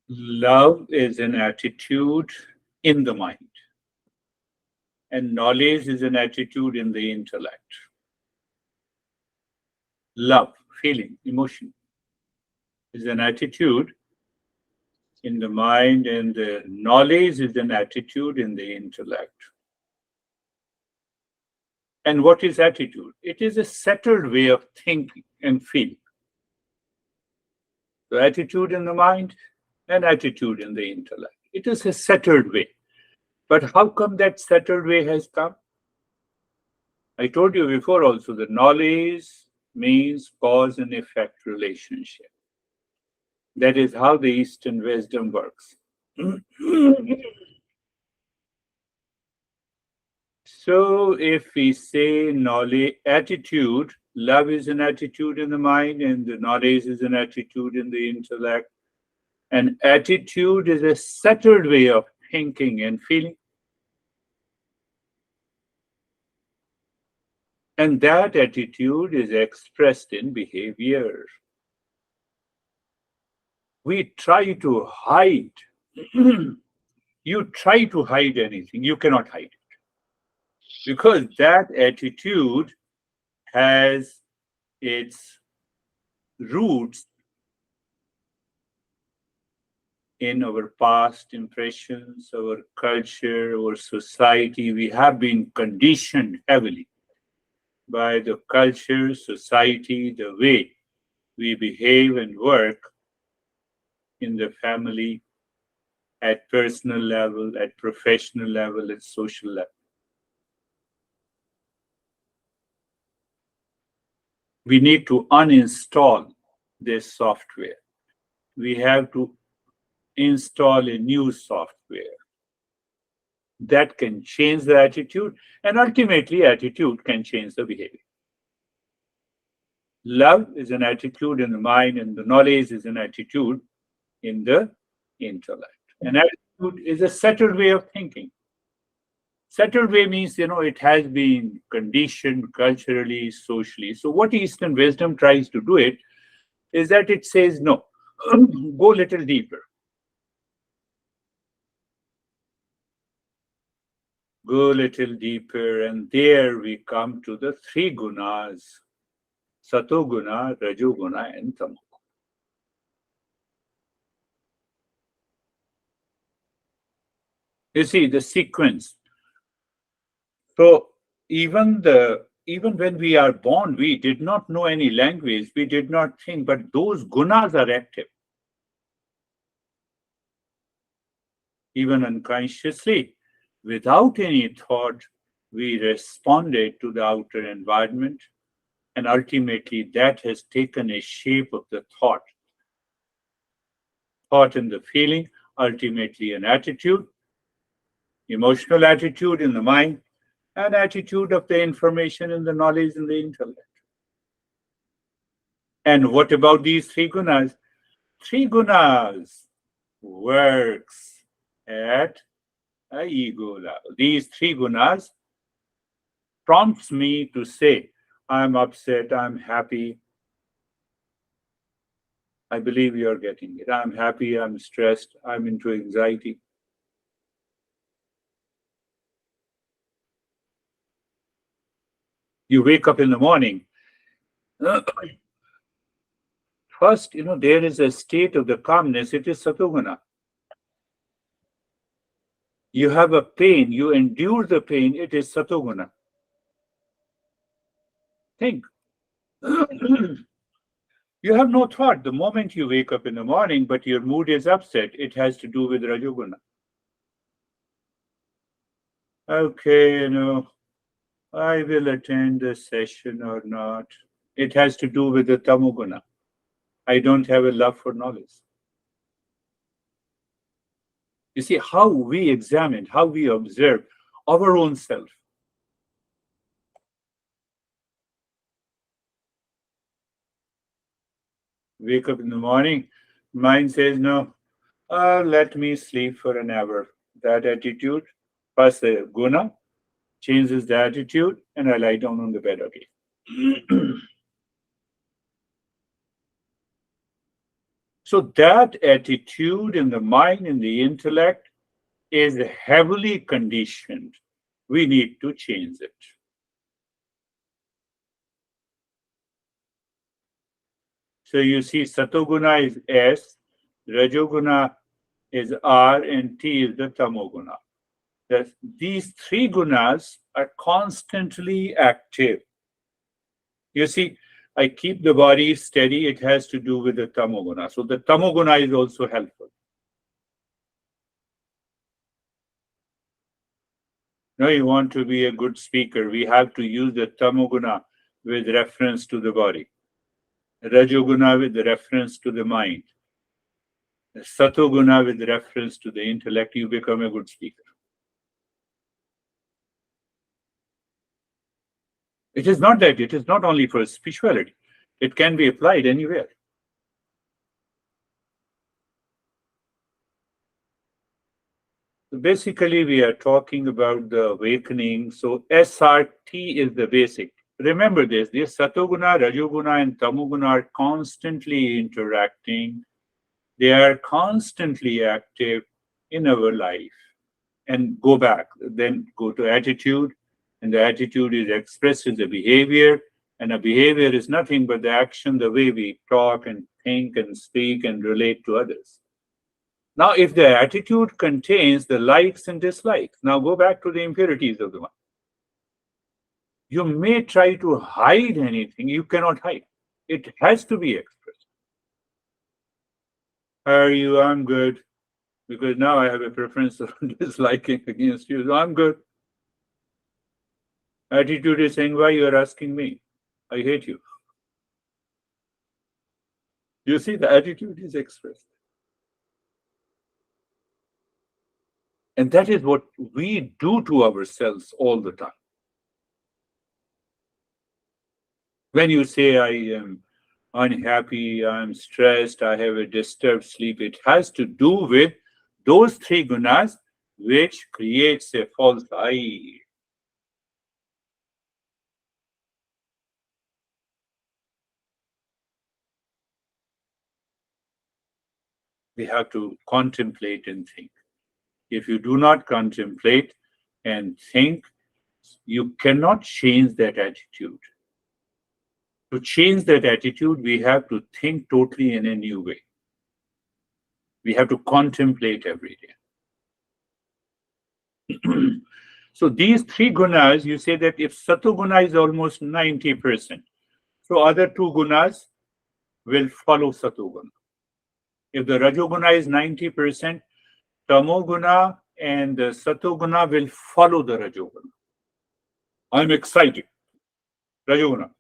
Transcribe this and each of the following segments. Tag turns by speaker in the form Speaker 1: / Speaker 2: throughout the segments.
Speaker 1: Love is an attitude in the mind, and knowledge is an attitude in the intellect. Love, feeling, emotion is an attitude in the mind, and the knowledge is an attitude in the intellect. And what is attitude? It is a settled way of thinking and feeling. So attitude in the mind and attitude in the intellect. It is a settled way. But how come that settled way has come? I told you before also that knowledge means cause and effect relationship. That is how the Eastern wisdom works. So if we say knowledge, attitude, love is an attitude in the mind, and the knowledge is an attitude in the intellect. And attitude is a settled way of thinking and feeling. And that attitude is expressed in behavior. We try to hide. You try to hide anything, you cannot hide it. Because that attitude has its roots in our past impressions, our culture, our society. We have been conditioned heavily by the culture, society, the way we behave and work in the family, at personal level, at professional level, at social level. We need to uninstall this software. We have to install a new software that can change the attitude, and ultimately, attitude can change the behavior. Love is an attitude in the mind, and the knowledge is an attitude in the intellect. An attitude is a settled way of thinking. Settled way means, it has been conditioned culturally, socially. So, what Eastern wisdom tries to do it is that it says, no, go a little deeper. Go a little deeper, and there we come to the three gunas: satoguna, rajoguna, and tamoguna. You see the sequence. So even when we are born, we did not know any language, we did not think, but those gunas are active. Even unconsciously, without any thought, we responded to the outer environment, and ultimately that has taken a shape of the thought and the feeling, ultimately an attitude, emotional attitude in the mind, and attitude of the information and the knowledge in the intellect. And what about these three gunas? Three gunas works at a ego level. These three gunas prompts me to say, I'm upset, I'm happy. I believe you're getting it. I'm happy, I'm stressed, I'm into anxiety. You wake up in the morning. First, there is a state of the calmness, it is satoguna. You have a pain, you endure the pain, it is satoguna. Think. You have no thought the moment you wake up in the morning, but your mood is upset. It has to do with Rajoguna. Okay, I will attend the session or not. It has to do with the Tamoguna. I don't have a love for knowledge. You see how we examine, how we observe our own self. Wake up in the morning, mind says, no, let me sleep for an hour. That attitude, first the guna, changes the attitude, and I lie down on the bed again. So that attitude in the mind and the intellect is heavily conditioned. We need to change it. So you see, Satoguna is S, Rajoguna is R, and T is the Tamoguna. These three gunas are constantly active. You see, I keep the body steady, it has to do with the Tamoguna. So the Tamoguna is also helpful. Now, you want to be a good speaker, we have to use the Tamoguna with reference to the body, Rajoguna with reference to the mind, Satoguna with reference to the intellect. You become a good speaker. It is not that, it is not only for spirituality, it can be applied anywhere. So basically, we are talking about the awakening. So SRT is the basic. Remember this, Satoguna, Rajoguna, and Tamoguna are constantly interacting. They are constantly active in our life. And go back, then go to attitude, and the attitude is expressed in the behavior, and a behavior is nothing but the action, the way we talk and think and speak and relate to others. Now, if the attitude contains the likes and dislikes, now go back to the impurities of the mind. You may try to hide anything, you cannot hide. It has to be expressed. How are you? I'm good. Because now I have a preference of disliking against you. So I'm good. Attitude is saying, why you are asking me? I hate you. You see, the attitude is expressed. And that is what we do to ourselves all the time. When you say, I am unhappy, I'm stressed, I have a disturbed sleep, it has to do with those three gunas which creates a false I. We have to contemplate and think. If you do not contemplate and think, you cannot change that attitude. To change that attitude, we have to think totally in a new way. We have to contemplate every day. So these three gunas, you say that if Satoguna is almost 90%, so other two gunas will follow Satoguna. If the Rajoguna is 90%, Tamoguna and the Satoguna will follow the Rajoguna. I'm excited. Rajoguna.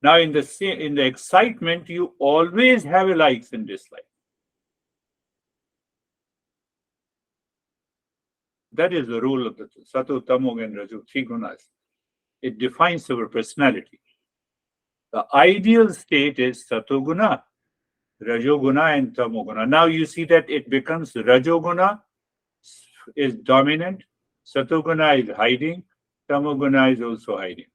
Speaker 1: Now, in the excitement, you always have a likes and dislikes. That is the rule of the Sato, Tamog, and Raju, three gunas. It defines our personality. The ideal state is Satoguna, Rajoguna, and Tamoguna. Now you see that it becomes Rajoguna is dominant, Satoguna is hiding, Tamoguna is also hiding.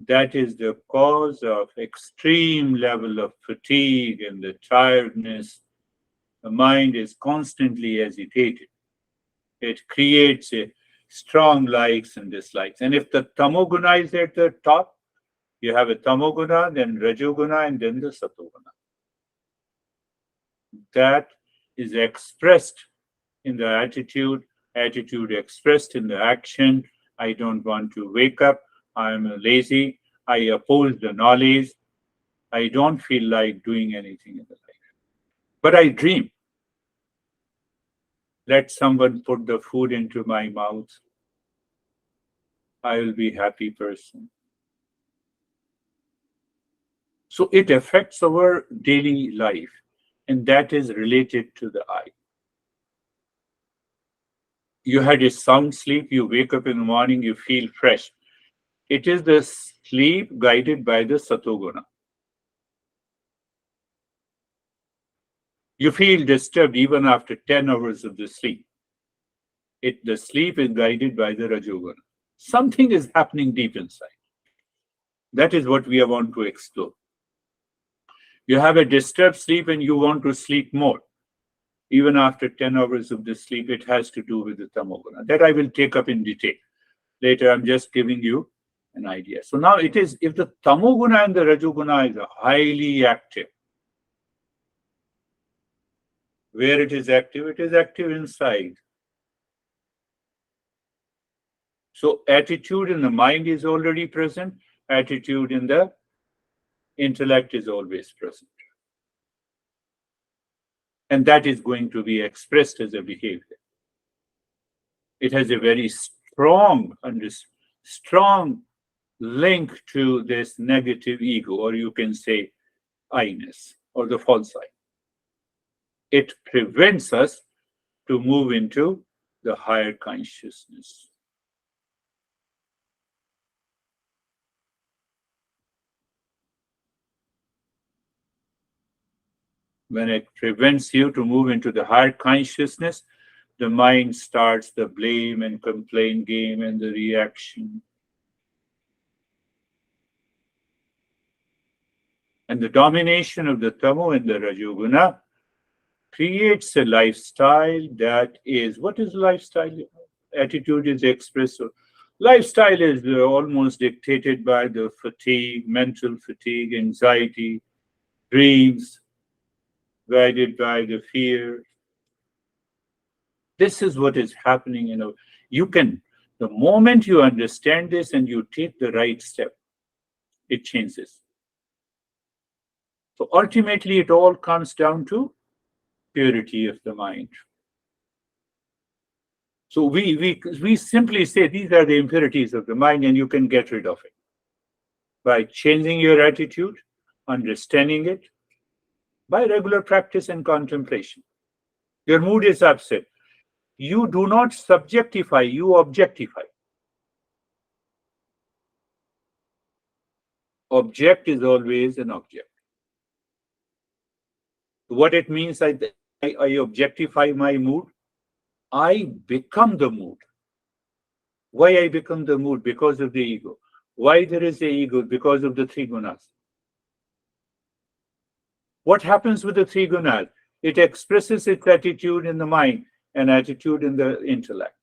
Speaker 1: That is the cause of extreme level of fatigue and the tiredness. The mind is constantly agitated. It creates a strong likes and dislikes. And if the Tamoguna is at the top, you have a Tamoguna, then Rajoguna, and then the Satoguna. That is expressed in the attitude expressed in the action. I don't want to wake up. I'm lazy. I oppose the knowledge. I don't feel like doing anything in the life. But I dream. Let someone put the food into my mouth. I will be a happy person. So it affects our daily life, and that is related to the I. You had a sound sleep, you wake up in the morning, you feel fresh. It is the sleep guided by the Satoguna. You feel disturbed even after 10 hours of the sleep. The sleep is guided by the Rajoguna. Something is happening deep inside. That is what we want to explore. You have a disturbed sleep and you want to sleep more. Even after 10 hours of the sleep, it has to do with the tamoguna. That I will take up in detail. Later, I'm just giving you an idea. So now it is, if the tamoguna and the rajoguna is highly active, where it is active inside. So attitude in the mind is already present, attitude in the intellect is always present. And that is going to be expressed as a behavior. It has a very strong link to this negative ego, or you can say I-ness, or the false I. It prevents us to move into the higher consciousness. When it prevents you to move into the higher consciousness, the mind starts the blame and complaint game and the reaction. And the domination of the tamo and the rajoguna creates a lifestyle that is, what is lifestyle? Attitude is expressed. Lifestyle is almost dictated by the fatigue, mental fatigue, anxiety, dreams, guided by the fear. This is what is happening. You can, the moment you understand this and you take the right step, it changes. So ultimately, it all comes down to purity of the mind. So we simply say these are the impurities of the mind, and you can get rid of it by changing your attitude, understanding it, by regular practice and contemplation. Your mood is upset. You do not subjectify, you objectify. Object is always an object. What it means, I objectify my mood. I become the mood. Why I become the mood? Because of the ego. Why there is a ego? Because of the three gunas. What happens with the three gunas? It expresses its attitude in the mind and attitude in the intellect.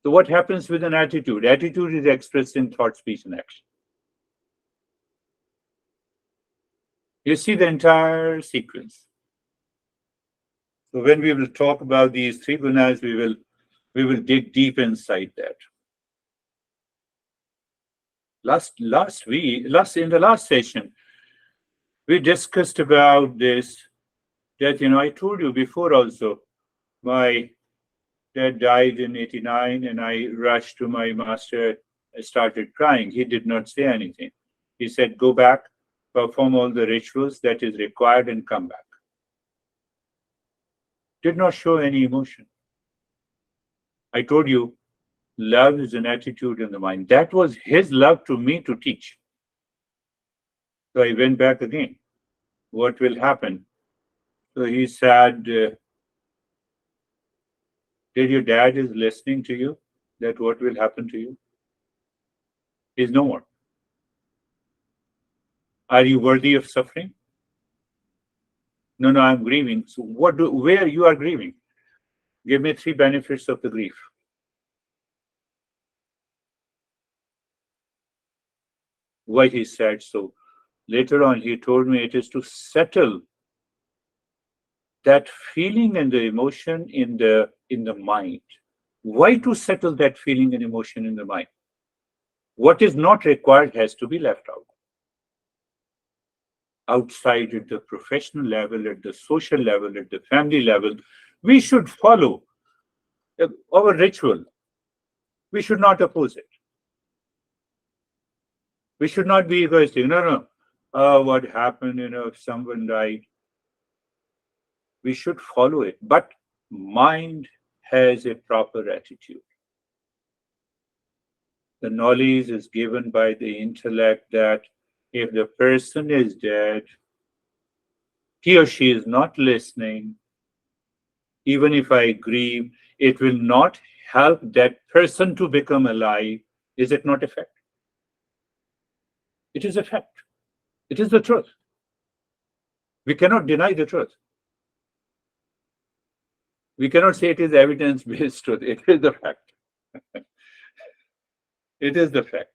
Speaker 1: So what happens with an attitude? Attitude is expressed in thought, speech, and action. You see the entire sequence. So when we will talk about these three gunas, we will dig deep inside that. In the last session, we discussed about this, that I told you before also, my dad died in 89 and I rushed to my master. I started crying. He did not say anything. He said, go back, perform all the rituals that is required and come back. Did not show any emotion. I told you, love is an attitude in the mind. That was his love to me to teach. So I went back again. What will happen? So he said, did your dad is listening to you? That what will happen to you? He's no more. Are you worthy of suffering? No, I'm grieving. So where you are grieving? Give me 3 benefits of the grief. Why he said so. Later on, he told me it is to settle that feeling and the emotion in the mind. Why to settle that feeling and emotion in the mind? What is not required has to be left out. Outside at the professional level, at the social level, at the family level, we should follow our ritual. We should not oppose it. We should not be egoistic. No. What happened, if someone died, we should follow it. But mind has a proper attitude. The knowledge is given by the intellect that if the person is dead, he or she is not listening, even if I grieve, it will not help that person to become alive. Is it not a fact? It is a fact. It is the truth. We cannot deny the truth. We cannot say it is evidence-based truth. It is the fact. It is the fact.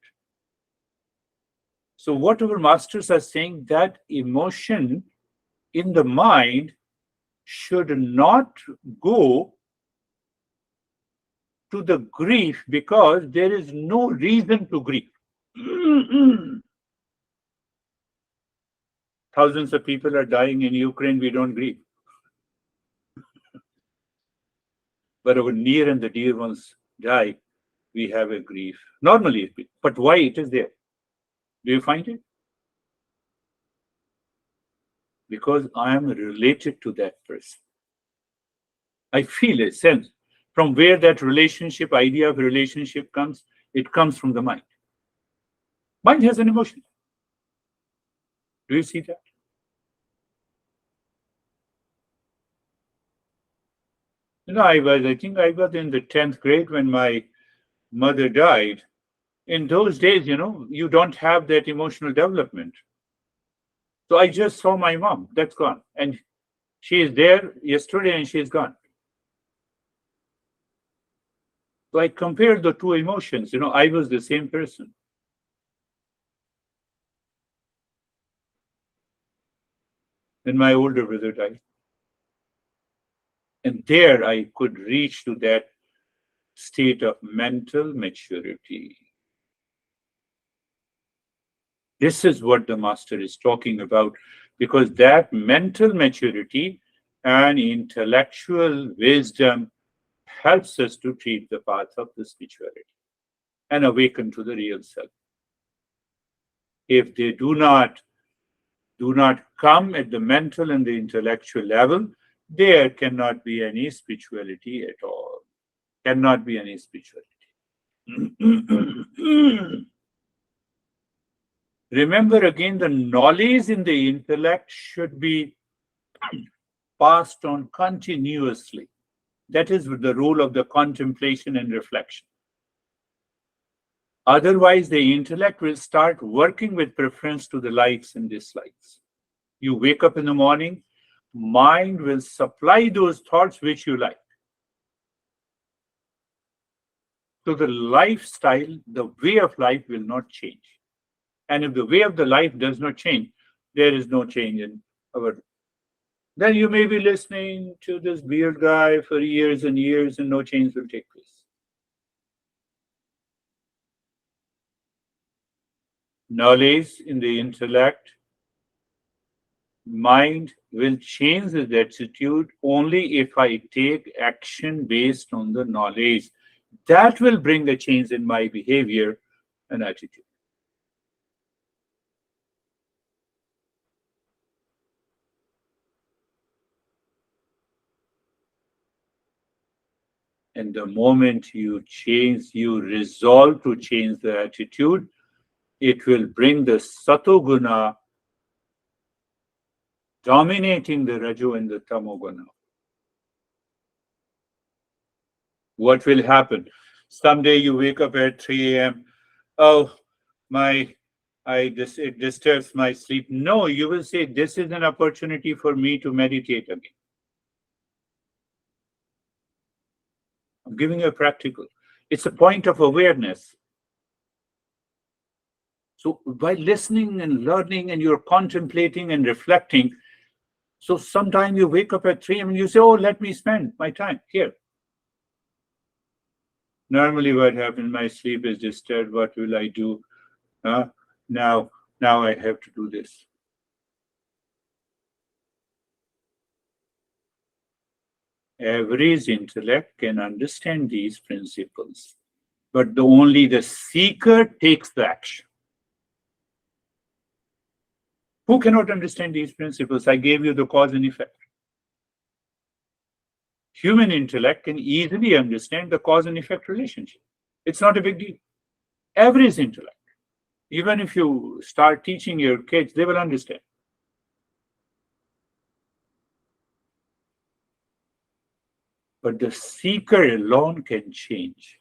Speaker 1: So what our masters are saying, that emotion in the mind should not go to the grief, because there is no reason to grieve. Thousands of people are dying in Ukraine, we don't grieve. But our near and the dear ones die, we have a grief. Normally, but why it is there? Do you find it? Because I am related to that person. I feel a sense. From where that relationship, idea of relationship comes, it comes from the mind. Mind has an emotion. Do you see that? I think I was in the 10th grade when my mother died. In those days, you don't have that emotional development. So I just saw my mom, that's gone. And she is there yesterday and she is gone. So I compared the two emotions. I was the same person. Then my older brother died. And there I could reach to that state of mental maturity. This is what the master is talking about, because that mental maturity and intellectual wisdom helps us to treat the path of the spirituality and awaken to the real self. If they do not come at the mental and the intellectual level, there cannot be any spirituality at all. Cannot be any spirituality. Remember again, the knowledge in the intellect should be passed on continuously. That is the role of the contemplation and reflection. Otherwise, the intellect will start working with preference to the likes and dislikes. You wake up in the morning, mind will supply those thoughts which you like. So the lifestyle, the way of life will not change. And if the way of the life does not change, there is no change in our. Then you may be listening to this weird guy for years and years and no change will take place. Knowledge in the intellect, mind will change its attitude only if I take action based on the knowledge. That will bring a change in my behavior and attitude. And the moment you resolve to change the attitude, it will bring the satoguna dominating the rajo and the tamoguna. What will happen? Someday you wake up at 3 a.m. Oh, it disturbs my sleep. No, you will say, this is an opportunity for me to meditate again. I'm giving you a practical. It's a point of awareness. So by listening and learning and you're contemplating and reflecting, so sometime you wake up at 3 and you say, oh, let me spend my time here. Normally what happens, my sleep is disturbed. What will I do? Now I have to do this. Average intellect can understand these principles, but only the seeker takes the action. Who cannot understand these principles? I gave you the cause and effect. Human intellect can easily understand the cause and effect relationship. It's not a big deal. Average intellect, even if you start teaching your kids, they will understand. But the seeker alone can change.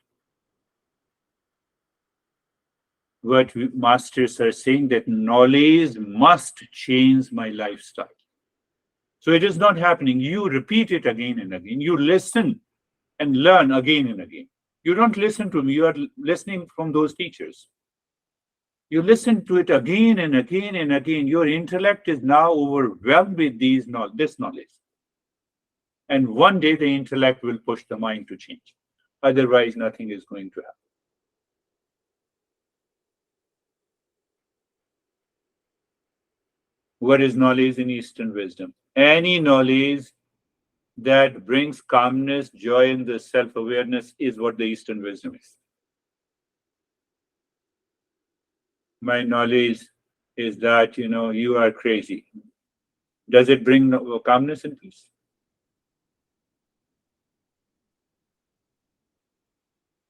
Speaker 1: What masters are saying, that knowledge must change my lifestyle. So it is not happening. You repeat it again and again. You listen and learn again and again. You don't listen to me, you are listening from those teachers. You listen to it again and again and again. Your intellect is now overwhelmed with this knowledge. And one day the intellect will push the mind to change. Otherwise, nothing is going to happen. What is knowledge in Eastern wisdom? Any knowledge that brings calmness, joy, and the self-awareness is what the Eastern wisdom is. My knowledge is that, you are crazy. Does it bring calmness and peace?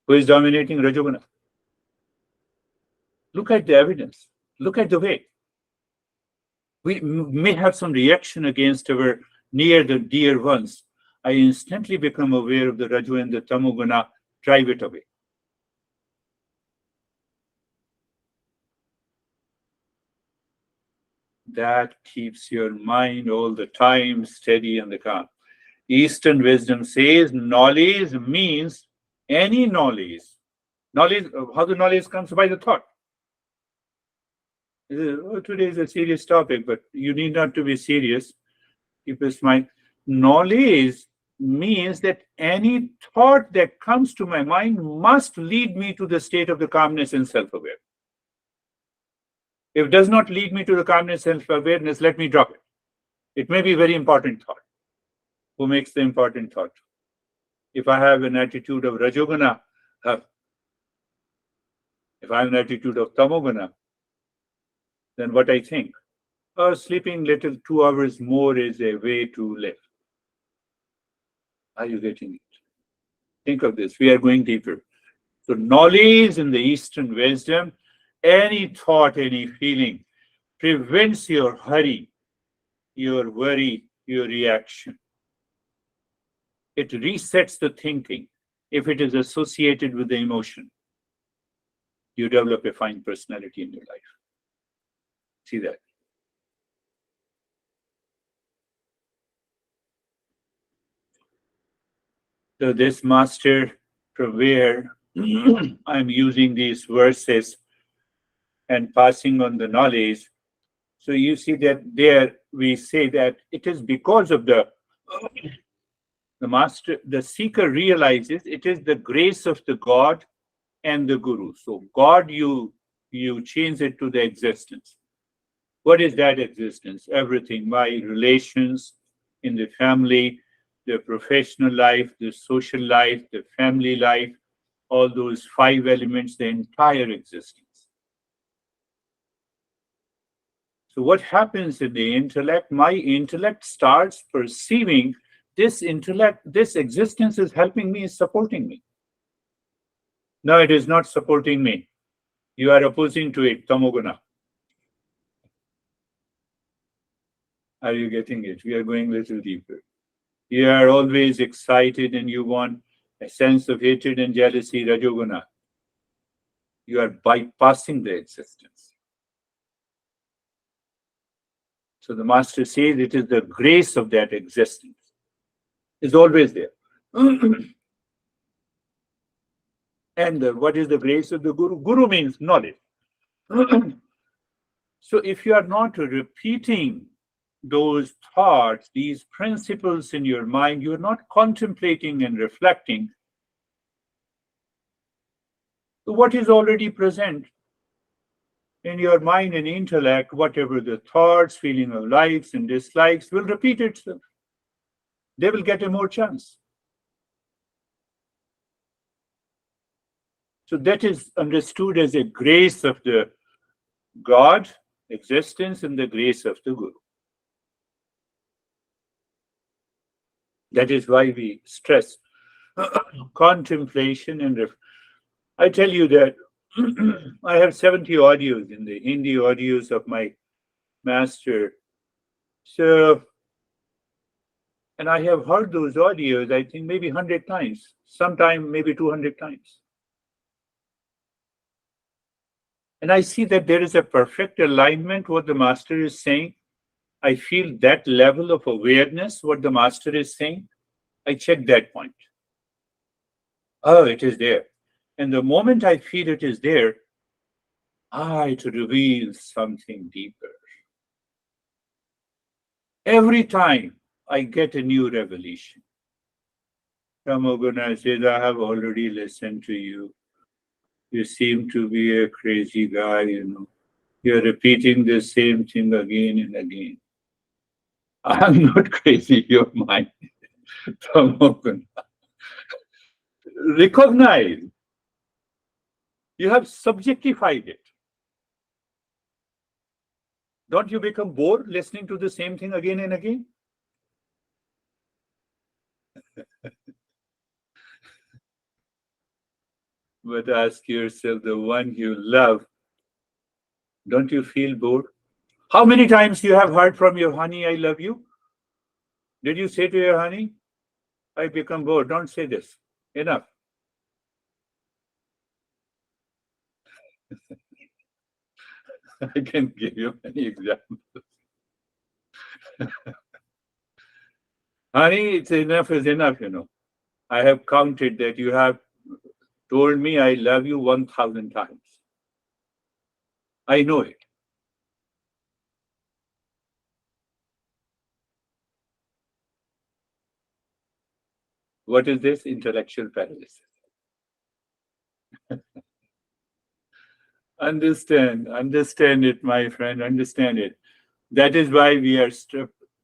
Speaker 1: Who is dominating Rajoguna? Look at the evidence. Look at the way. We may have some reaction against our near the dear ones. I instantly become aware of the Raju and the Tamoguna, drive it away. That keeps your mind all the time steady and calm. Eastern wisdom says knowledge means any knowledge. Knowledge, how the knowledge comes by the thought. Today is a serious topic, but you need not to be serious. Keep this mind. Knowledge means that any thought that comes to my mind must lead me to the state of the calmness and self-awareness. If it does not lead me to the calmness and self-awareness, let me drop it. It may be a very important thought. Who makes the important thought? If I have an attitude of Rajoguna, if I have an attitude of Tamoguna, then what I think? Sleeping little 2 hours more is a way to live. Are you getting it? Think of this. We are going deeper. So knowledge in the Eastern wisdom, any thought, any feeling prevents your hurry, your worry, your reaction. It resets the thinking. If it is associated with the emotion, you develop a fine personality in your life. See that? So this master, from where I'm using these verses and passing on the knowledge. So you see that there we say that it is because of the master, the seeker realizes it is the grace of the God and the Guru. So God, you change it to the existence. What is that existence? Everything, my relations in the family, the professional life, the social life, the family life, all those 5 elements, the entire existence. So what happens in the intellect? My intellect starts perceiving this intellect, this existence is helping me, is supporting me. No, it is not supporting me. You are opposing to it, Tamoguna. Are you getting it? We are going a little deeper. You are always excited and you want a sense of hatred and jealousy, Rajoguna. You are bypassing the existence. So the master says it is the grace of that existence. It's always there. And what is the grace of the Guru? Guru means knowledge. So if you are not repeating those thoughts, these principles in your mind, you are not contemplating and reflecting. So what is already present in your mind and intellect, whatever the thoughts, feeling of likes and dislikes, will repeat itself. They will get a more chance. So that is understood as a grace of the God, existence, and the grace of the Guru. That is why we stress contemplation and I tell you that I have 70 audios in the Hindi audios of my master. So, and I have heard those audios, I think maybe 100 times, sometime maybe 200 times. And I see that there is a perfect alignment what the master is saying I feel that level of awareness, what the master is saying, I check that point. Oh, it is there. And the moment I feel it is there, it reveals something deeper. Every time I get a new revelation. Ramoguna says, I have already listened to you. You seem to be a crazy guy. You're repeating the same thing again and again. I'm not crazy, you're mine. Ramoguna. Recognize you have subjectified it. Don't you become bored listening to the same thing again and again? But ask yourself, the one you love, don't you feel bored? How many times you have heard from your honey, I love you? Did you say to your honey, I become bored? Don't say this. Enough. I can give you many examples. Honey, it's enough is enough. I have counted that you have told me I love you 1,000 times. I know it. What is this? Intellectual paralysis. Understand it, my friend, understand it. That is why we are,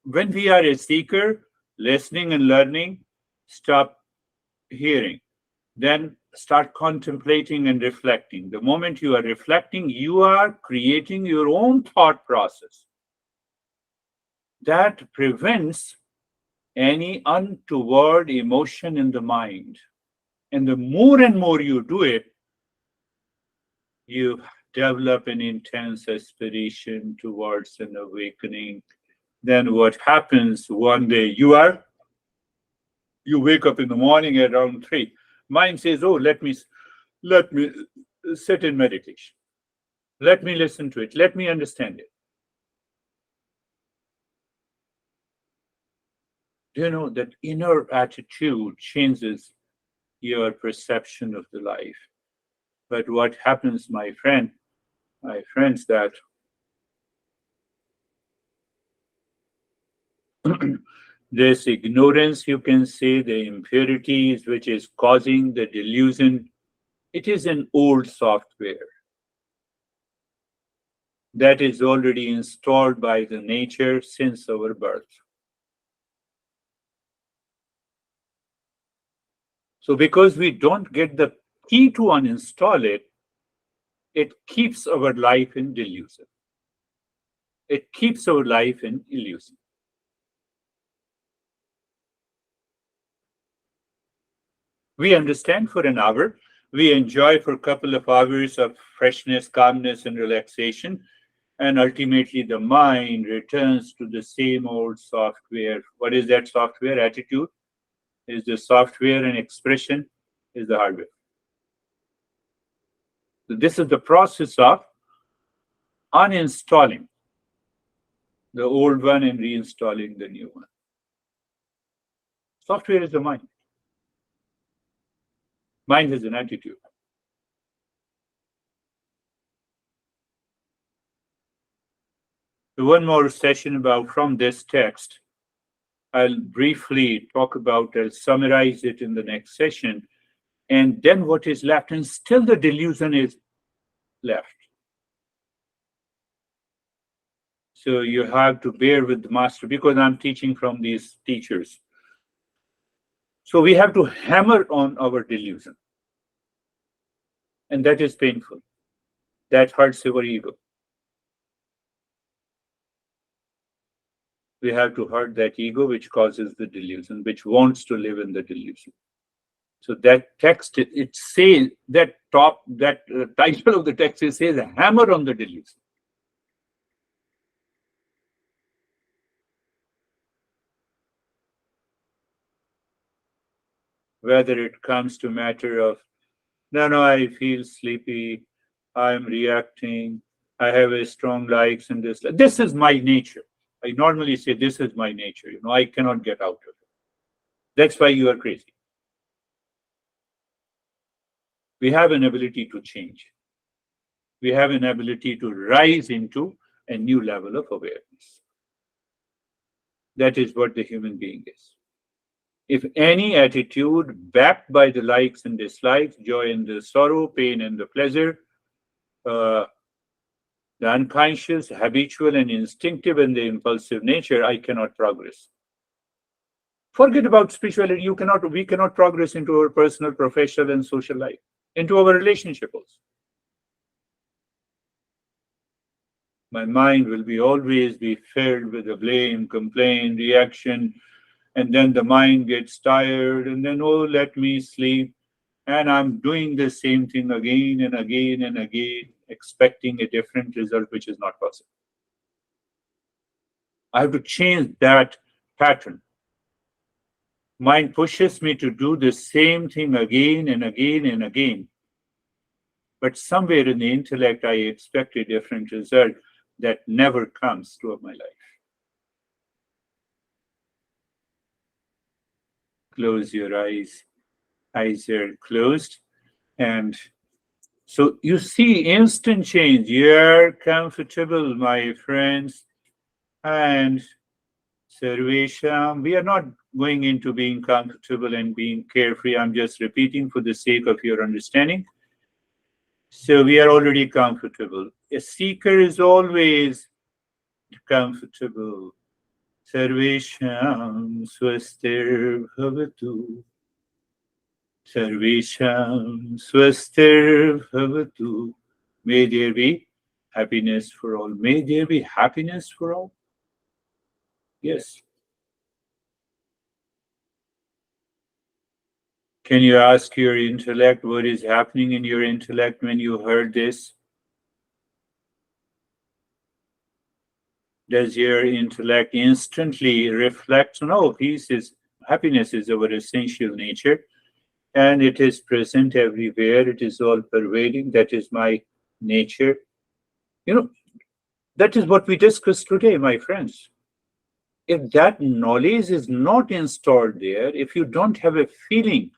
Speaker 1: when we are a seeker, listening and learning, stop hearing. Then start contemplating and reflecting. The moment you are reflecting, you are creating your own thought process. That prevents any untoward emotion in the mind. And the more and more you do it, you develop an intense aspiration towards an awakening. Then what happens one day, you wake up in the morning at around 3. Mind says, oh, let me sit in meditation. Let me listen to it. Let me understand it. Do you know that inner attitude changes your perception of the life? But what happens, my friends, that this ignorance, you can say, the impurities which is causing the delusion, it is an old software that is already installed by the nature since our birth. So because we don't get the key to uninstall it, it keeps our life in delusion. It keeps our life in illusion. We understand for an hour, we enjoy for a couple of hours of freshness, calmness, and relaxation, and ultimately the mind returns to the same old software. What is that software? Attitude is the software, and expression is the hardware. So this is the process of uninstalling the old one and reinstalling the new one. Software is the mind. Mind is an attitude. So one more session about from this text. I'll briefly talk about, I'll summarize it in the next session, and then what is left, and still the delusion is left. So you have to bear with the master because I'm teaching from these teachers. So we have to hammer on our delusion. And that is painful. That hurts our ego. We have to hurt that ego which causes the delusion, which wants to live in the delusion. So that text, it says, that title of the text, it says, hammer on the delusion. Whether it comes to matter of, no, I feel sleepy, I'm reacting, I have a strong likes and this. This is my nature. I normally say, this is my nature. I cannot get out of it. That's why you are crazy. We have an ability to change. We have an ability to rise into a new level of awareness. That is what the human being is. If any attitude backed by the likes and dislikes, joy and the sorrow, pain and the pleasure, uh, the unconscious, habitual and instinctive and the impulsive nature, I cannot progress. Forget about spirituality. We cannot progress into our personal, professional, and social life, into our relationship also. My mind will always be filled with the blame, complaint, reaction, and then the mind gets tired, and then, oh, let me sleep. And I'm doing the same thing again and again and again, expecting a different result, which is not possible. I have to change that pattern. Mind pushes me to do the same thing again and again and again. But somewhere in the intellect, I expect a different result that never comes to my life. Close your eyes. Eyes are closed. And so you see instant change. You're comfortable, my friends. And Sarvesham, we are not going into being comfortable and being carefree. I'm just repeating for the sake of your understanding. So we are already comfortable. A seeker is always comfortable. Sarvesham swastir bhavatu. Sarvesham swastir bhavatu. May there be happiness for all. May there be happiness for all. Yes. Can you ask your intellect what is happening in your intellect when you heard this? Does your intellect instantly reflect, no, happiness is our essential nature, and it is present everywhere, it is all pervading, that is my nature. That is what we discussed today, my friends. If that knowledge is not installed there, if you don't have a feeling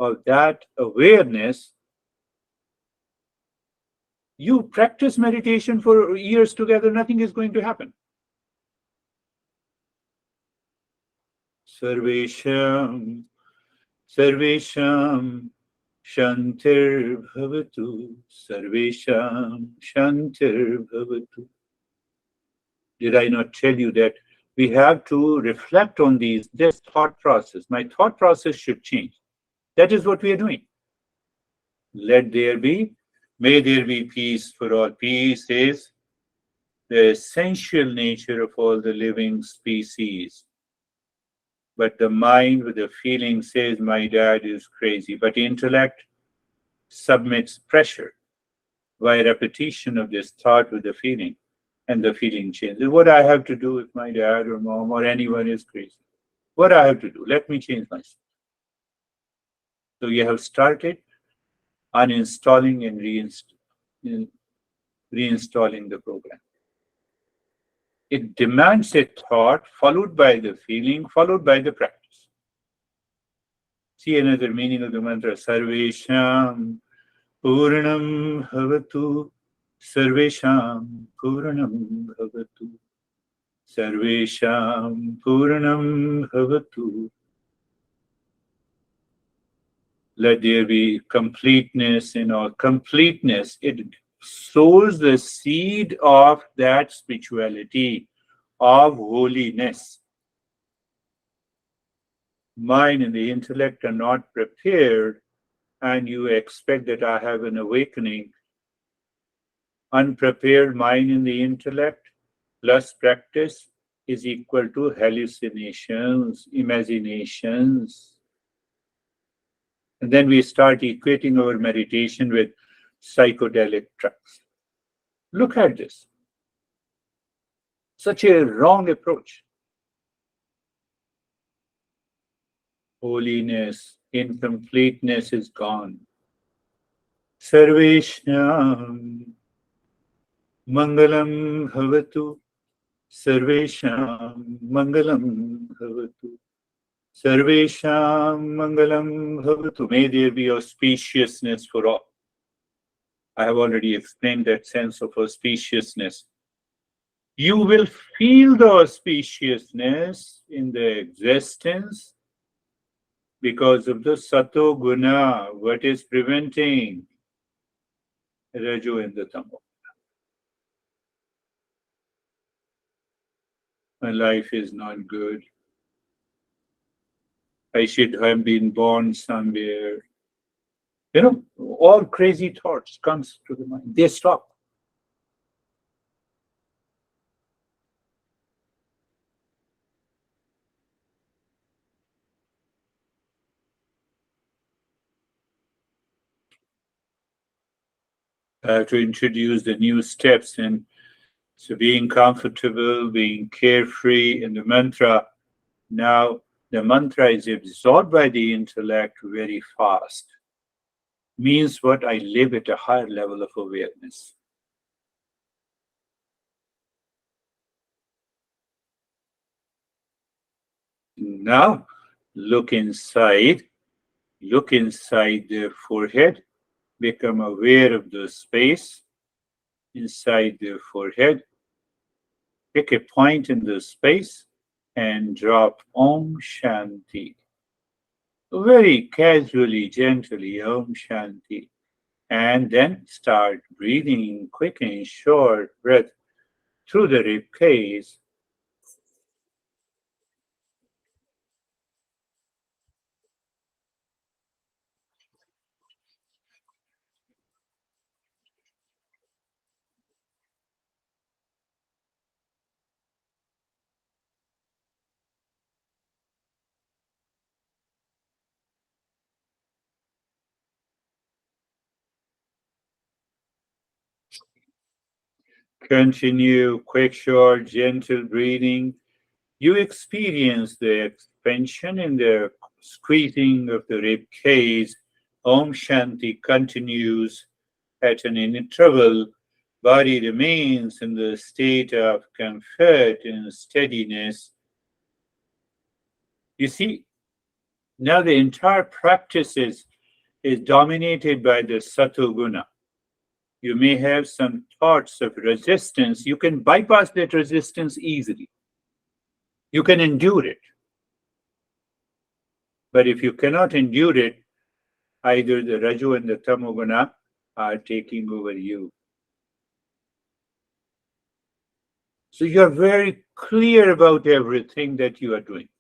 Speaker 1: of that awareness, you practice meditation for years together, nothing is going to happen. Sarvesham, Sarvesham, Shantir Bhavatu, Sarvesham, Shantir Bhavatu. Did I not tell you that we have to reflect on this thought process? My thought process should change. That is what we are doing. Let there be, may there be peace for all. Peace is the essential nature of all the living species. But the mind with the feeling says, my dad is crazy. But the intellect submits pressure by repetition of this thought with the feeling. And the feeling changes. What I have to do if my dad or mom or anyone is crazy? What I have to do? Let me change myself. So you have started uninstalling and reinstalling the program. It demands a thought followed by the feeling, followed by the practice. See another meaning of the mantra, Sarvesham Purnam Bhavatu, Sarvesham Purnam Bhavatu, Sarvesham Purnam Bhavatu. Let there be completeness in all. Completeness, it sows the seed of that spirituality, of holiness. Mind and the intellect are not prepared, and you expect that I have an awakening. Unprepared mind and the intellect plus practice is equal to hallucinations, imaginations. And then we start equating our meditation with psychedelic drugs. Look at this. Such a wrong approach. Holiness, incompleteness is gone. Sarvesham Mangalam Bhavatu, सर्वेषां मङ्गलं भवतु. Sarvesham Mangalam Bhavatu. May there be auspiciousness for all. I have already explained that sense of auspiciousness. You will feel the auspiciousness in the existence because of the Sato Guna. What is preventing Rajo and the Tamo? My life is not good. I should have been born somewhere. All crazy thoughts comes to the mind. They stop. I have to introduce the new steps in so being comfortable, being carefree in the mantra. Now the mantra is absorbed by the intellect very fast. Means what? I live at a higher level of awareness. Now look inside the forehead, become aware of the space inside the forehead, pick a point in the space and drop Om Shanti. Very casually, gently, Om Shanti. And then start breathing quick and short breath through the rib cage. Continue quick, short, gentle breathing. You experience the expansion and the squeezing of the rib cage. Om Shanti continues at an interval. Body remains in the state of comfort and steadiness. You see, now the entire practice is dominated by the Sato Guna. You may have some thoughts of resistance. You can bypass that resistance easily. You can endure it. But if you cannot endure it, either the Raju and the Tamoguna are taking over you. So you're very clear about everything that you are doing.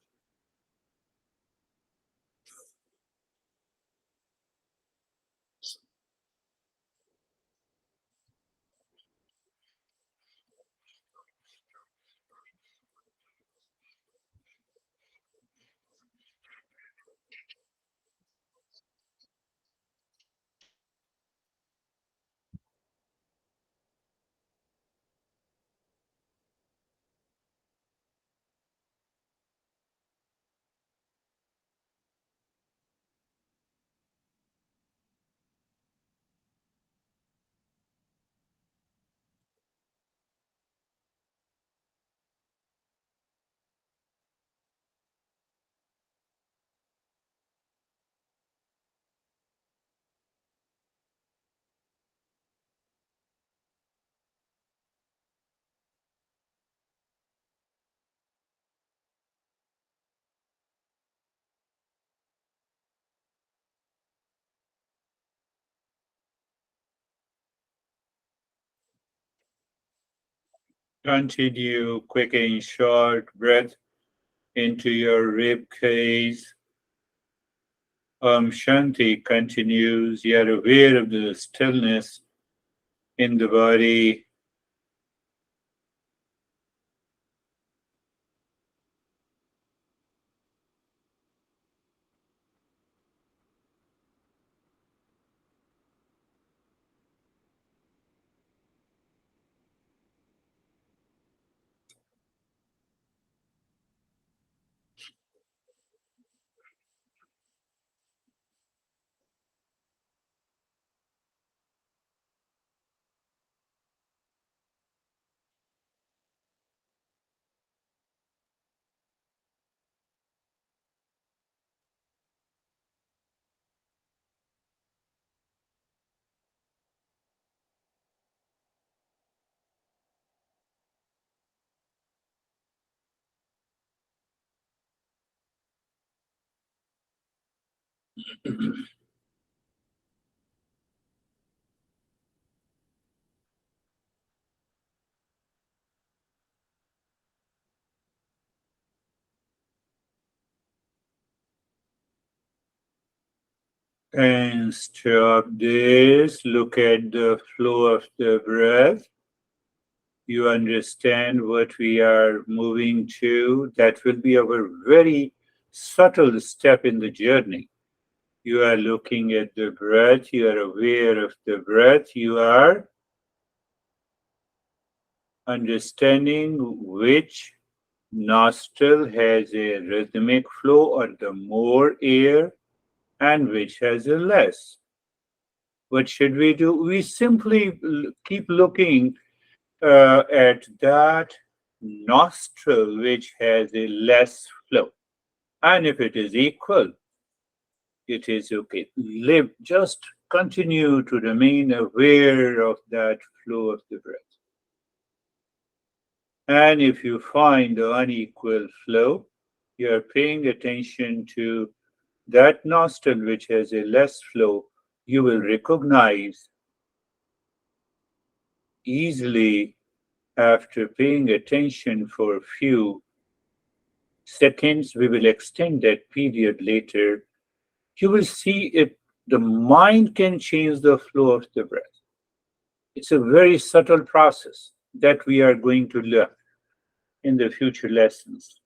Speaker 1: Continue quick and short breath into your rib cage. Shanti continues. You are aware of the stillness in the body. And stop this. Look at the flow of the breath. You understand what we are moving to. That will be our very subtle step in the journey. You are looking at the breath, you are aware of the breath, you are understanding which nostril has a rhythmic flow or the more air and which has a less. What should we do? We simply keep looking at that nostril which has a less flow. And if it is equal, it is okay. Live, just continue to remain aware of that flow of the breath. And if you find the unequal flow, you are paying attention to that nostril which has a less flow. You will recognize easily after paying attention for a few seconds. We will extend that period later. You will see it. The mind can change the flow of the breath. It's a very subtle process that we are going to learn in the future lessons.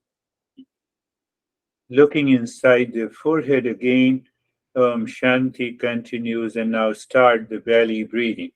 Speaker 1: Looking inside the forehead again, Shanti continues and now start the belly breathing.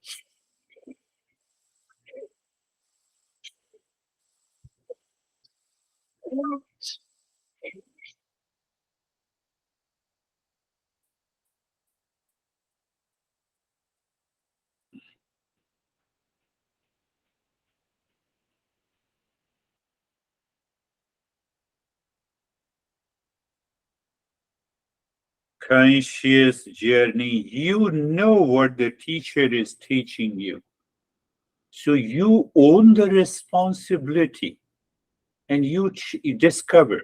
Speaker 1: Conscious journey. You know what the teacher is teaching you. So you own the responsibility and you discover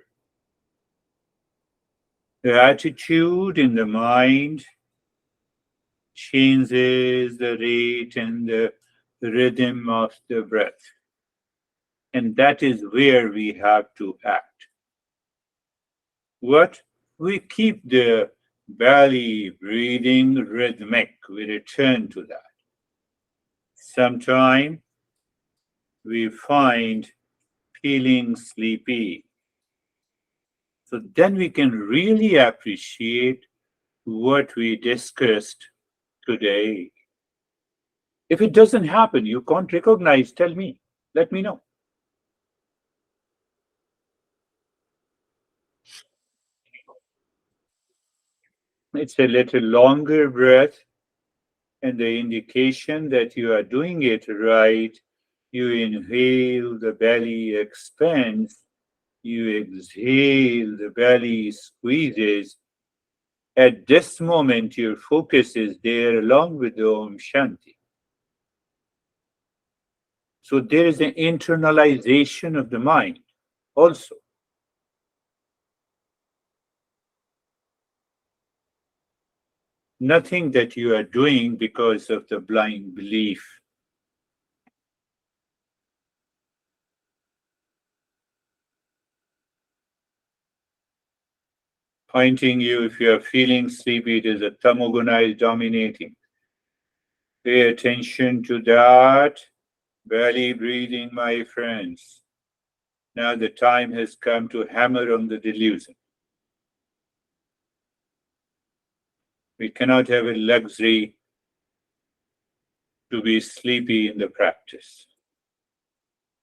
Speaker 1: the attitude in the mind changes the rate and the rhythm of the breath. And that is where we have to act. What? We keep the belly breathing rhythmic. We return to that. Sometime we find feeling sleepy. So then we can really appreciate what we discussed today. If it doesn't happen, you can't recognize, tell me, let me know. It's a little longer breath, and the indication that you are doing it right. You inhale, the belly expands. You exhale, the belly squeezes. At this moment, your focus is there along with the Om Shanti. So there is an internalization of the mind also. Nothing that you are doing because of the blind belief. Pointing you, if you are feeling sleepy, it is a tamoguna is dominating. Pay attention to that. Belly breathing, my friends. Now the time has come to hammer on the delusion. We cannot have a luxury to be sleepy in the practice.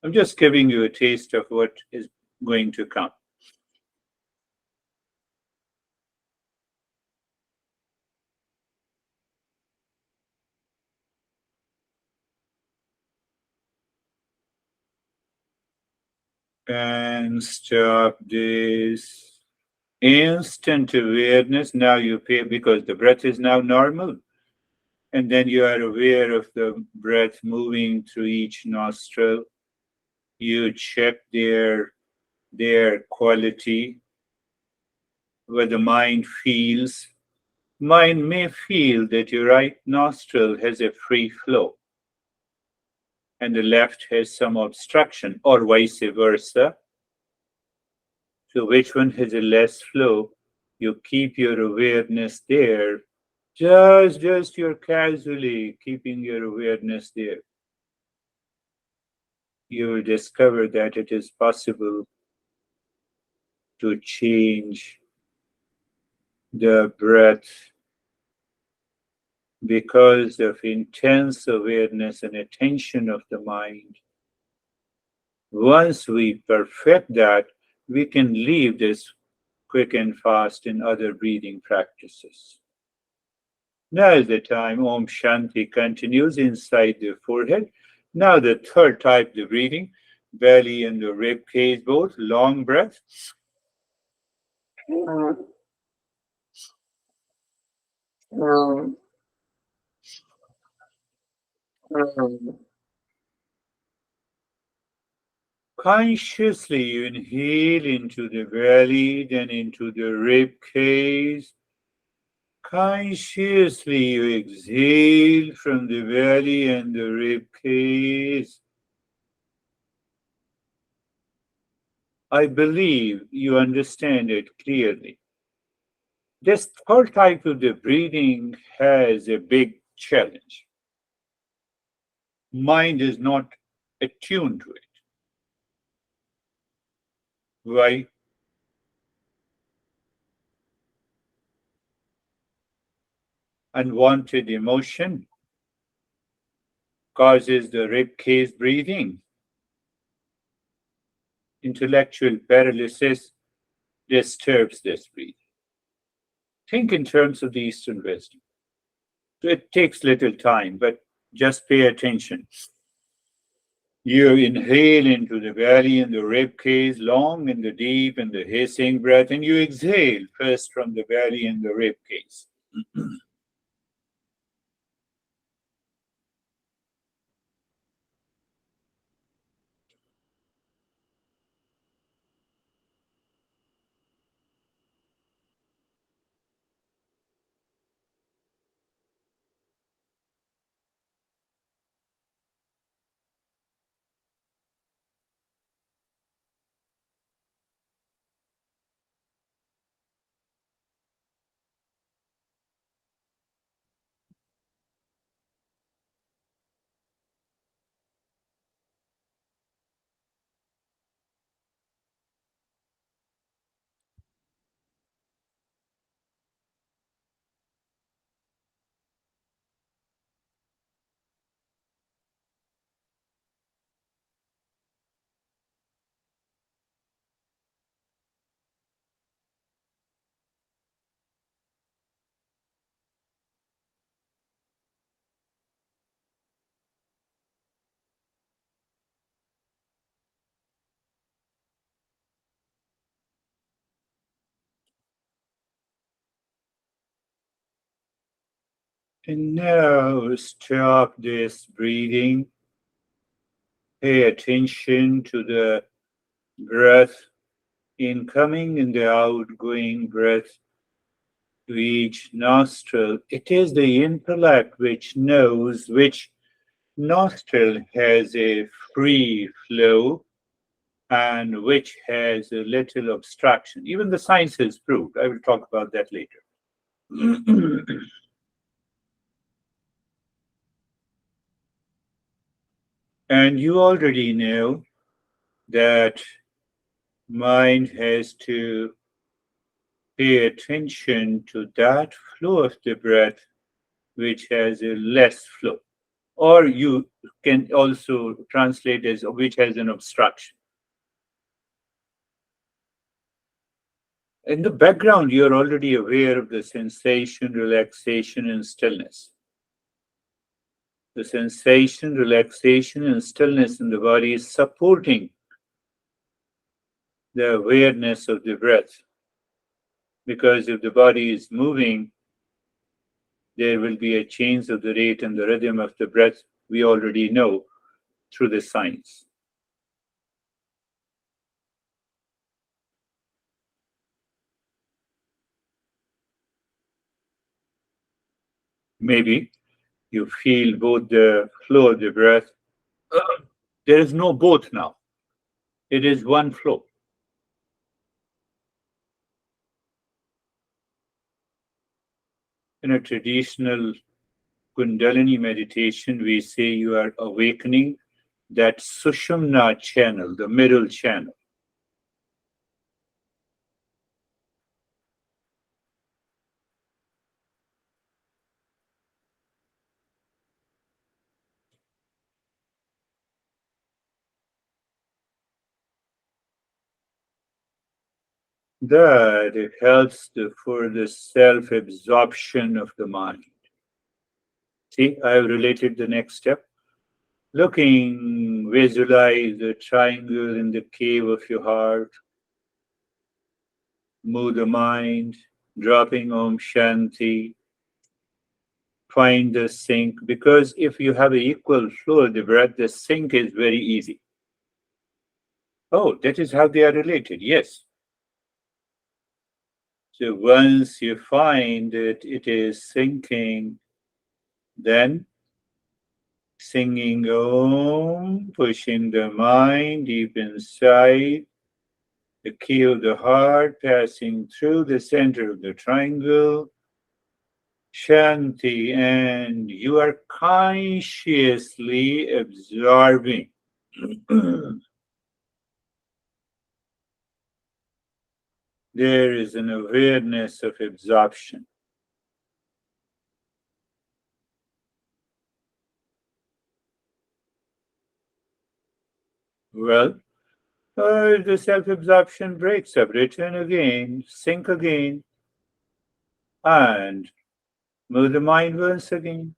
Speaker 1: I'm just giving you a taste of what is going to come. And stop this instant awareness. Now you pay because the breath is now normal. And then you are aware of the breath moving through each nostril. You check their quality, what the mind feels. mind may feel that your right nostril has a free flow and the left has some obstruction, or vice versa. So, which one has a less flow? You keep your awareness there. Just you're casually keeping your awareness there. You will discover that it is possible to change the breath because of intense awareness and attention of the mind. Once we perfect that, we can leave this quick and fast in other breathing practices. Now is the time Om Shanti continues inside the forehead. Now the third type, the breathing, belly and the rib cage both, long breath. Consciously you inhale into the belly, then into the rib cage. Consciously you exhale from the belly and the rib cage. I believe you understand it clearly. This third type of the breathing has a big challenge. Mind is not attuned to it. Why? Unwanted emotion causes the rib cage breathing. Intellectual paralysis disturbs this breathing. Think in terms of the Eastern wisdom. So it takes little time, but just pay attention. You inhale into the belly and the rib cage, long and the deep and the hissing breath, and you exhale first from the belly and the rib cage. And now stop this breathing. Pay attention to the breath, incoming and the outgoing breath to each nostril. It is the intellect which knows which nostril has a free flow and which has a little obstruction. Even the science has proved. I will talk about that later. And you already know that mind has to pay attention to that flow of the breath which has a less flow. Or you can also translate as which has an obstruction. In the background, you're already aware of the sensation, relaxation, and stillness. The sensation, relaxation, and stillness in the body is supporting the awareness of the breath. Because if the body is moving, there will be a change of the rate and the rhythm of the breath. We already know through the science. Maybe you feel both the flow of the breath. There is no both now. It is one flow. In a traditional kundalini meditation, we say you are awakening that sushumna channel, the middle channel. That it helps for the self-absorption of the mind. See, I have related the next step. Looking, visualize the triangle in the cave of your heart. Move the mind, dropping Om Shanti. Find the sink, because if you have an equal flow of the breath, the sink is very easy. Oh, that is how they are related. Yes. So once you find that it is sinking, then singing Om, pushing the mind deep inside, the key of the heart passing through the center of the triangle, Shanti, and you are consciously absorbing. There is an awareness of absorption. Well, the self absorption breaks up, return again, sink again, and move the mind once again.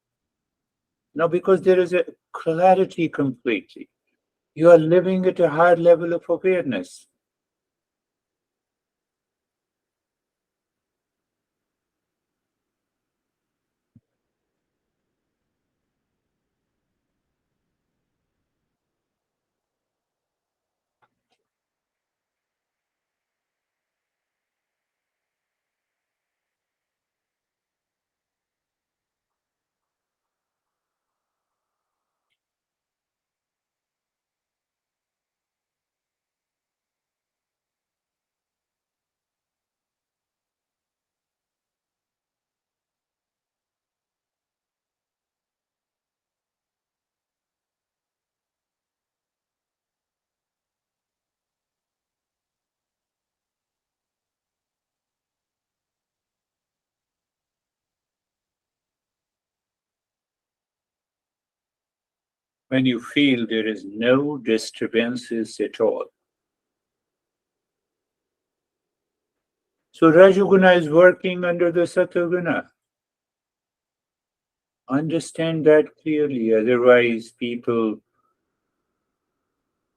Speaker 1: Now, because there is a clarity completely, you are living at a higher level of awareness. When you feel there is no disturbances at all. So Rajoguna is working under the Satoguna. Understand that clearly, otherwise, people,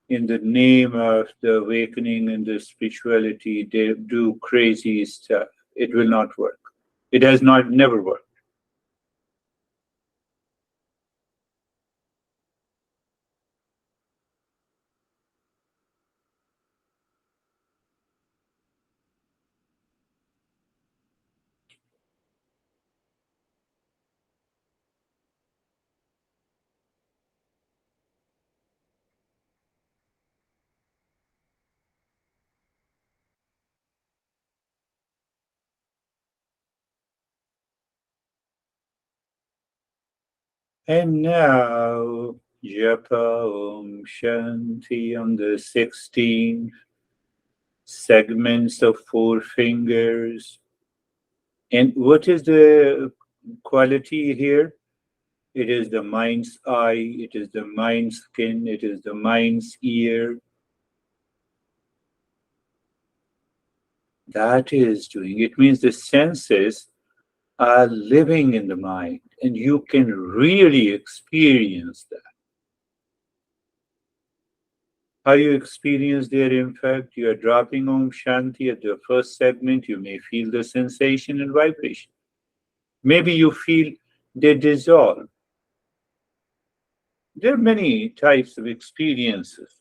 Speaker 1: in the name of the awakening and the spirituality, they do crazy stuff. It will not work. It has not never worked. And now, Japa Om Shanti on the 16 segments of four fingers. And what is the quality here? It is the mind's eye, it is the mind's skin, it is the mind's ear. That is doing. It means the senses are living in the mind, and you can really experience that. How you experience their impact, you are dropping Om Shanti at the first segment, you may feel the sensation and vibration. Maybe you feel they dissolve. There are many types of experiences.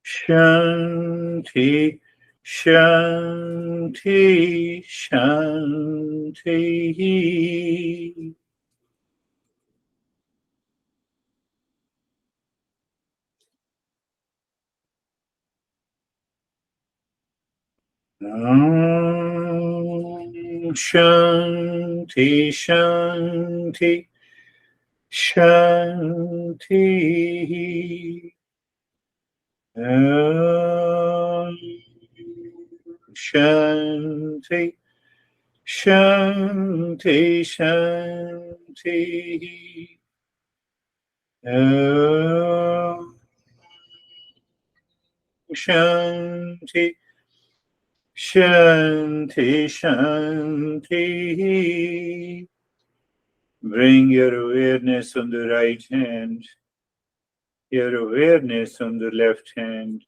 Speaker 1: Shanti, Shanti, Shanti. Shanti, Shanti, Shanti. Shanti, Shanti, Shanti. Shanti, Shanti, Shanti. Bring your awareness on the right hand, your awareness on the left hand.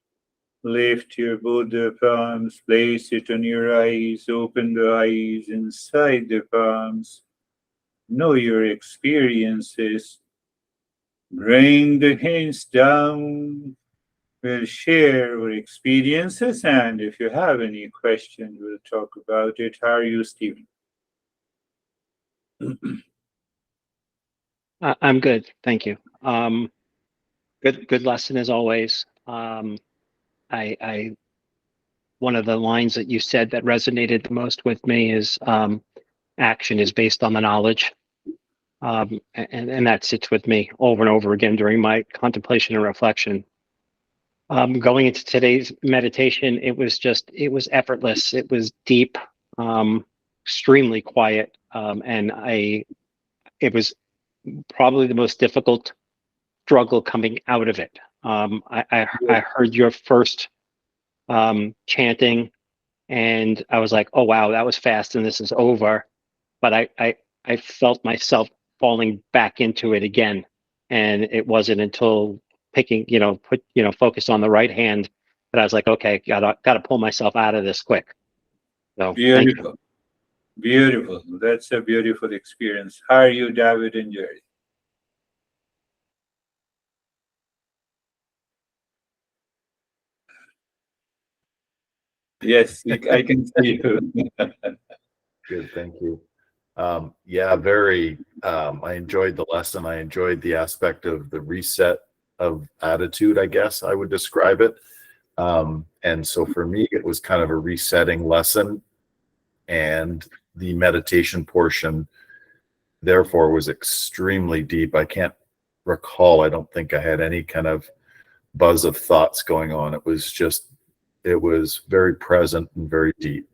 Speaker 1: Lift your both the palms, place it on your eyes, open the eyes inside the palms. Know your experiences. Bring the hands down. We'll share our experiences, and if you have any questions, we'll talk about it. How are you, Stephen?
Speaker 2: I'm good, thank you. Good lesson as always. I one of the lines that you said that resonated the most with me is action is based on the knowledge, and that sits with me over and over again during my contemplation and reflection. Going into today's meditation, it was effortless. It was deep, extremely quiet, and it was probably the most difficult struggle coming out of it. I heard your first chanting, and I was like, "Oh wow, that was fast, and this is over." But I felt myself falling back into it again, and it wasn't until focus on the right hand that I was like, "Okay, gotta pull myself out of this quick." So thank you.
Speaker 1: Beautiful. Beautiful. That's a beautiful experience. How are you, David and Jerry? Yes, I can see you.
Speaker 3: Good, thank you. Yeah, very. I enjoyed the lesson. I enjoyed the aspect of the reset of attitude, I guess I would describe it. And so for me, it was kind of a resetting lesson. And the meditation portion, therefore, was extremely deep. I can't recall, I don't think I had any kind of buzz of thoughts going on. It was very present and very deep.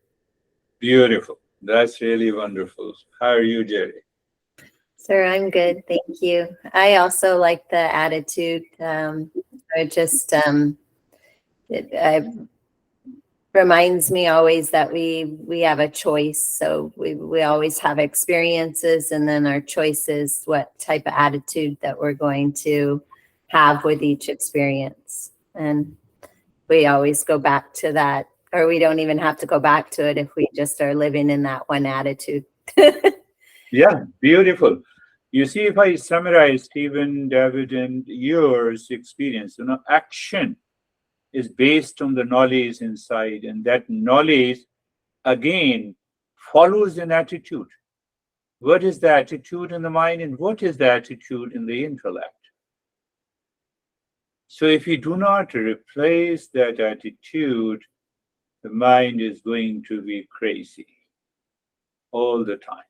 Speaker 1: Beautiful. That's really wonderful. How are you, Jerry?
Speaker 4: Sir, I'm good. Thank you. I also like the attitude. It reminds me always that we have a choice. So we always have experiences, and then our choice is what type of attitude that we're going to have with each experience. And we always go back to that, or we don't even have to go back to it if we just are living in that one attitude.
Speaker 1: Yeah, beautiful. You see, if I summarize Stephen, David, and yours experience, action is based on the knowledge inside, and that knowledge again follows an attitude. What is the attitude in the mind, and what is the attitude in the intellect? So if you do not replace that attitude, the mind is going to be crazy all the time.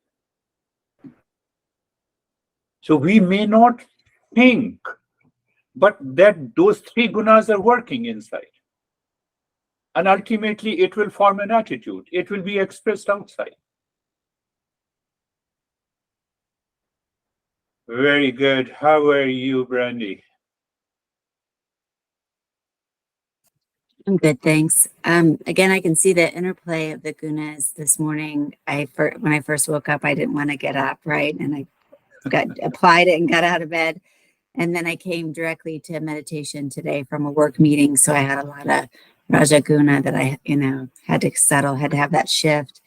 Speaker 1: So we may not think, but that those three gunas are working inside. And ultimately, it will form an attitude. It will be expressed outside. Very good. How are you, Brandy?
Speaker 5: I'm good, thanks. Again, I can see the interplay of the gunas this morning. When I first woke up, I didn't want to get up, right? And I applied it and got out of bed. And then I came directly to meditation today from a work meeting. So I had a lot of Raja Guna that I, had to settle, had to have that shift.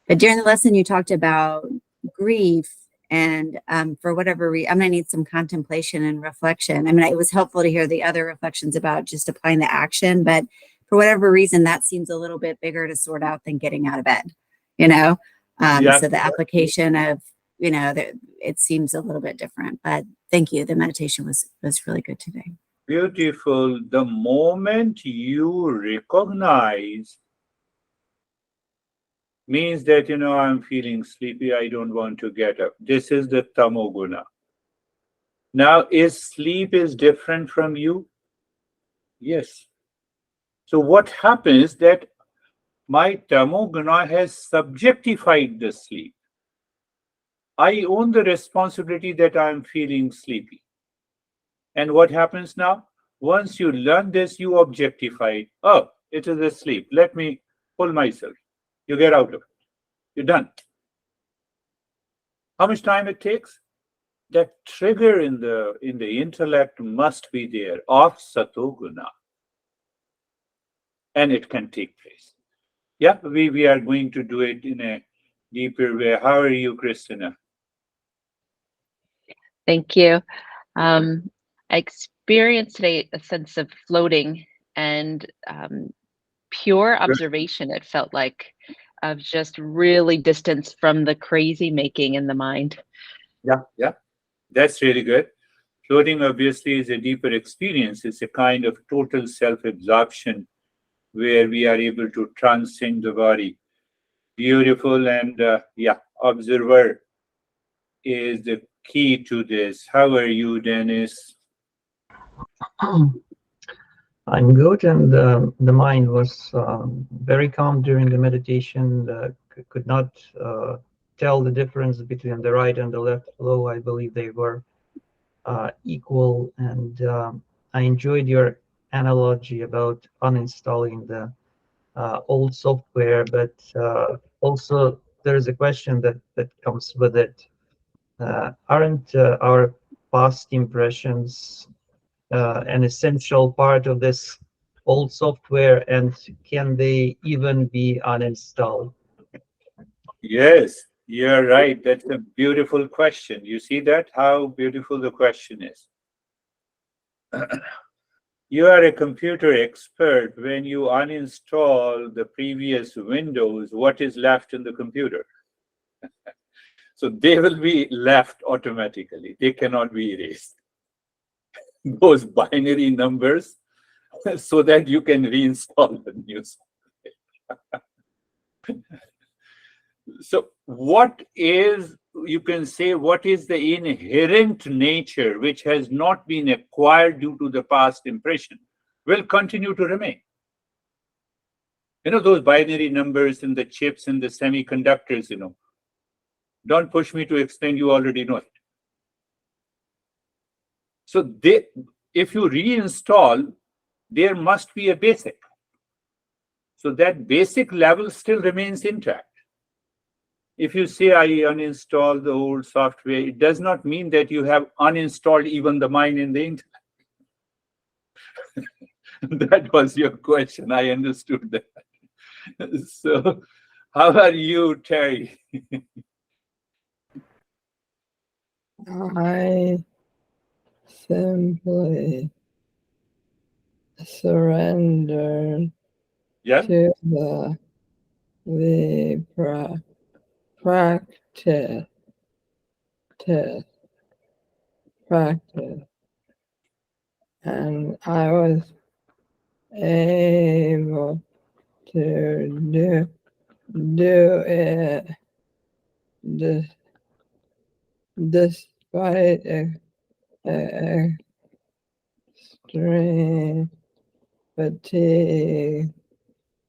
Speaker 5: But during the lesson, you talked about grief. And for whatever reason, I'm going to need some contemplation and reflection. I mean, it was helpful to hear the other reflections about just applying the action, but for whatever reason, that seems a little bit bigger to sort out than getting out of bed, you know?
Speaker 1: Yeah.
Speaker 5: So the application of, you know, it seems a little bit different, but thank you. The meditation was really good today.
Speaker 1: Beautiful. The moment you recognize means that, I'm feeling sleepy, I don't want to get up. This is the tamoguna. Now, is sleep is different from you? Yes. So what happens that my tamoguna has subjectified the sleep. I own the responsibility that I'm feeling sleepy. And what happens now? Once you learn this, you objectify it. Oh, it is asleep. Let me pull myself. You get out of it. You're done. How much time it takes? That trigger in the intellect must be there of satoguna. And it can take place. Yeah, we are going to do it in a deeper way. How are you, Christina?
Speaker 6: Thank you. I experienced today a sense of floating and pure observation, it felt like, of just really distanced from the crazy making in the mind.
Speaker 1: Yeah. That's really good. Floating obviously is a deeper experience. It's a kind of total self-absorption where we are able to transcend the body. Beautiful. And observer is the key to this. How are you, Dennis?
Speaker 7: I'm good, and the mind was very calm during the meditation. Could not tell the difference between the right and the left flow. I believe they were equal, and I enjoyed your analogy about uninstalling the old software, but also there's a question that comes with it. Aren't our past impressions an essential part of this old software, and can they even be uninstalled?
Speaker 1: Yes, you're right. That's a beautiful question. You see that? How beautiful the question is. You are a computer expert. When you uninstall the previous Windows, what is left in the computer? So they will be left automatically. They cannot be erased. Those binary numbers so that you can reinstall the new software. So what is, you can say, what is the inherent nature which has not been acquired due to the past impression will continue to remain. Those binary numbers in the chips and the semiconductors, don't push me to explain, you already know it. So if you reinstall, there must be a basic. So that basic level still remains intact. If you say I uninstall the old software, it does not mean that you have uninstalled even the mind in the internet. That was your question. I understood that. So how are you, Terry?
Speaker 8: I simply surrendered
Speaker 1: Yeah.
Speaker 8: to the practice, and I was able to do it despite extreme fatigue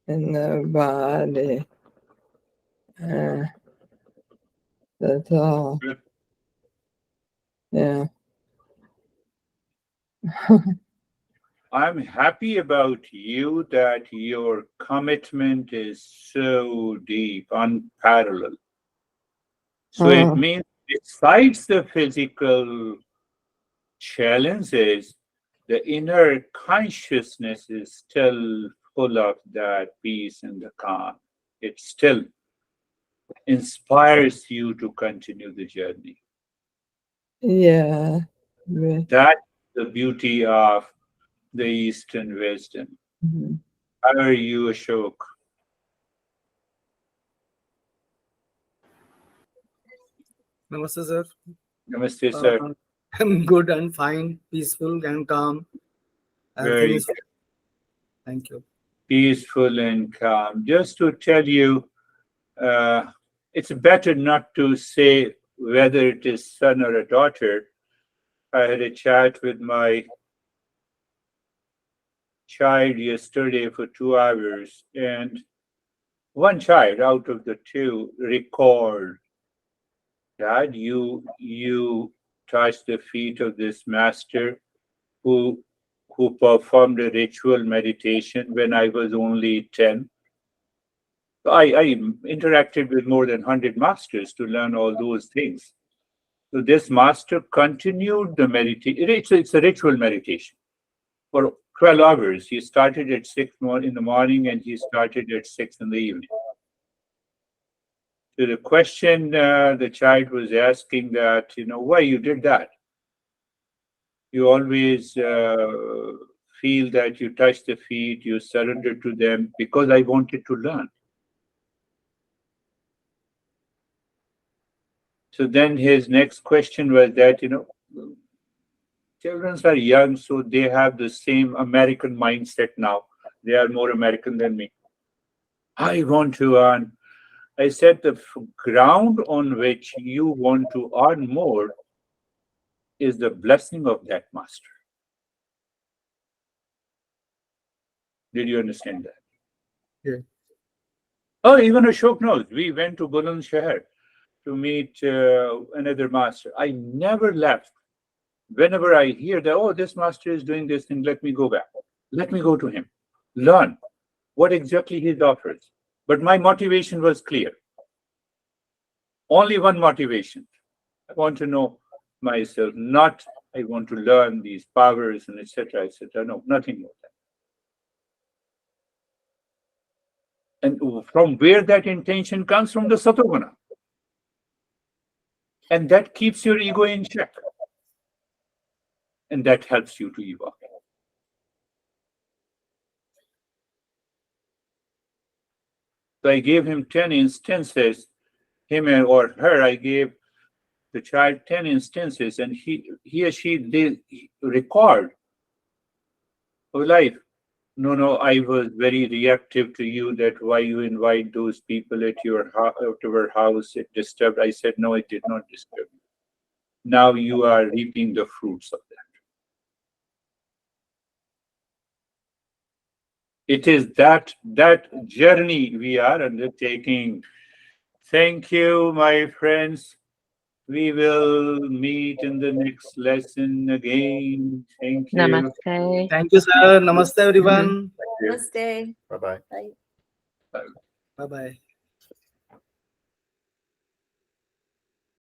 Speaker 8: in the body. That's all.
Speaker 1: Good.
Speaker 8: Yeah.
Speaker 1: I'm happy about you that your commitment is so deep, unparalleled. So it means besides the physical challenges, the inner consciousness is still full of that peace and the calm. It's still inspires you to continue the journey.
Speaker 8: Yeah. Right.
Speaker 1: That's the beauty of the Eastern wisdom.
Speaker 8: Mhm.
Speaker 1: How are you, Ashok?
Speaker 9: Namaste, sir.
Speaker 1: Namaste, sir.
Speaker 9: I'm good and fine, peaceful and calm. Everything
Speaker 1: Very
Speaker 9: is. Thank you.
Speaker 1: peaceful and calm. Just to tell you, it's better not to say whether it is son or a daughter. I had a chat with my child yesterday for 2 hours, and one child out of the two recalled, Dad, you touched the feet of this master who performed a ritual meditation when I was only 10. I interacted with more than 100 masters to learn all those things. So this master continued the meditation. It's a ritual meditation for 12 hours. He started at 6 in the morning and he started at 6 in the evening. So the question the child was asking that, why you did that? You always feel that you touch the feet, you surrender to them because I wanted to learn. So then his next question was that, children are young, so they have the same American mindset now. They are more American than me. I want to earn. I said the ground on which you want to earn more is the blessing of that master. Did you understand that?
Speaker 9: Yeah.
Speaker 1: Oh, even Ashok knows. We went to Bulandshahr to meet another master. I never left. Whenever I hear that, oh, this master is doing this thing, let me go back. Let me go to him. Learn what exactly he offers. But my motivation was clear. Only one motivation. I want to know myself, not I want to learn these powers and etc. etc. No, nothing more than. And from where that intention comes from, the Satoguna. And that keeps your ego in check. And that helps you to evolve. So I gave him 10 instances, him or her, I gave the child 10 instances, and he or she they record of life. No, I was very reactive to you, that why you invite those people at your house, it disturbed. I said, no, it did not disturb you. Now you are reaping the fruits of that. It is that journey we are undertaking. Thank you, my friends. We will meet in the next lesson again. Thank you.
Speaker 6: Namaste.
Speaker 9: Thank you, sir. Namaste, everyone.
Speaker 4: Namaste.
Speaker 3: Bye bye.
Speaker 4: Bye.
Speaker 9: Bye bye.